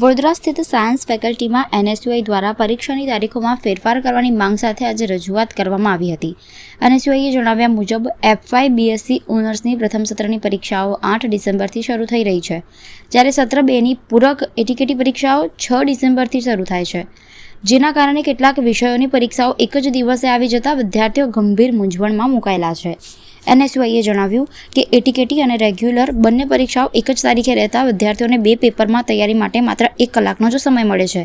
વડોદરા સ્થિત science ફેકલ્ટીમાં NSUI દ્વારા પરીક્ષાની તારીખોમાં ફેરફાર કરવાની માંગ સાથે આજે રજૂઆત કરવામાં આવી હતી. એનએસયુઆઈએ જણાવ્યા મુજબ F5 BSc ઓનર્સની પ્રથમ સત્રની પરીક્ષાઓ 8 ડિસેમ્બરથી શરૂ થઈ રહી છે, જ્યારે સત્ર 2ની પૂરક એટીકેટી પરીક્ષાઓ 6 ડિસેમ્બરથી શરૂ થાય છે, જેના કારણે કેટલાક વિષયોની પરીક્ષાઓ એક જ દિવસે આવી જતા વિદ્યાર્થીઓ ગંભીર મૂંઝવણમાં મુકાયેલા છે. એનએસયુઆઈએ જણાવ્યું કે એટીકેટી અને રેગ્યુલર બંને પરીક્ષાઓ એક જ તારીખે રહેતા વિદ્યાર્થીઓને 2 પેપરમાં તૈયારી માટે માત્ર 1 કલાકનો જ સમય મળે છે,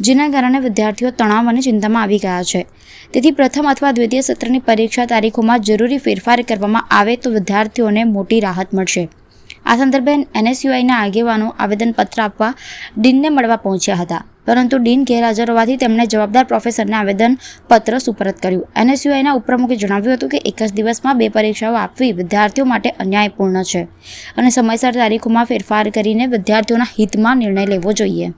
જેના કારણે વિદ્યાર્થીઓ તણાવ અને ચિંતામાં આવી ગયા છે. તેથી પ્રથમ અથવા દ્વિતીય સત્રની પરીક્ષા તારીખોમાં જરૂરી ફેરફાર કરવામાં આવે તો વિદ્યાર્થીઓને મોટી રાહત મળશે. આ સંદર્ભે એનએસયુઆઈના આગેવાનો આવેદનપત્ર આપવા ડીનને મળવા પહોંચ્યા હતા, પરંતુ ડીન ગેરહાજર હોવાથી તેમણે જવાબદાર પ્રોફેસરને આવેદનપત્ર સુપરત કર્યું. એનએસયુઆઈના ઉપપ્રમુખે જણાવ્યું હતું કે એક જ દિવસમાં 2 પરીક્ષાઓ આપવી વિદ્યાર્થીઓ માટે અન્યાયપૂર્ણ છે અને સમયસર તારીખોમાં ફેરફાર કરીને વિદ્યાર્થીઓના હિતમાં નિર્ણય લેવો જોઈએ.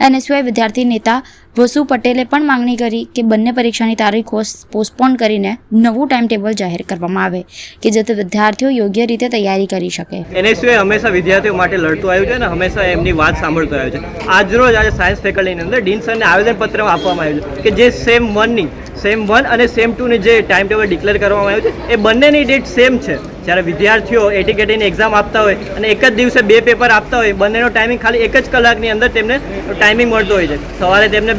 એનએસયુઆઈ વિદ્યાર્થી નેતા વસુ પટેલે પણ માંગણી કરી કે બંને પરીક્ષાની તારીખો પોસ્ટપોન કરીને નવું ટાઈમ ટેબલ જાહેર કરવામાં આવે કે જેથી વિદ્યાર્થીઓ યોગ્ય રીતે તૈયારી કરી શકે. એનએસયુઆઈ હંમેશા વિદ્યાર્થીઓ માટે લડતું આવ્યું છે અને હંમેશા એમની વાત સાંભળતું આવ્યું છે. આજરોજ આજે સાયન્સ ફેકલ્ટીની અંદર ડીન સરને આવેદનપત્ર આપવામાં આવ્યું છે કે જે સેમ 1 અને સેમ 2ની જે ટાઈમ ટેબલ ડિક્લેર કરવામાં આવ્યું છે એ બંનેની ડેટ સેમ છે. જ્યારે વિદ્યાર્થીઓ એટીકેટીની એક્ઝામ આપતા હોય અને એક જ દિવસે 2 પેપર આપતા હોય, બંનેનો ટાઈમિંગ ખાલી એક જ કલાકની અંદર તેમને ટાઈમિંગ મળતો હોય છે. સવારે તેમને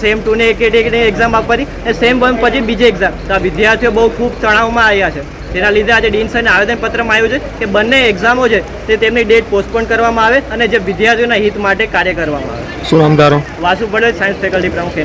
સેમ 2ની એટીકેટીની એક્ઝામ આપવાની અને સેમ 1 પછી બીજી એક્ઝામ. તો આ વિદ્યાર્થીઓ બહુ ખૂબ તણાવમાં આવ્યા છે. તેના લીધે આજે ડીન સરને આવેદનપત્રમાં આવ્યું છે કે બંને એક્ઝામો છે તે તેમની ડેટ પોસ્ટપોન કરવામાં આવે અને જે વિદ્યાર્થીઓના હિત માટે કાર્ય કરવામાં આવે. શું નામ તારું? વાસુ પટેલ, સાયન્સ ફેકલ્ટી પ્રમુખ.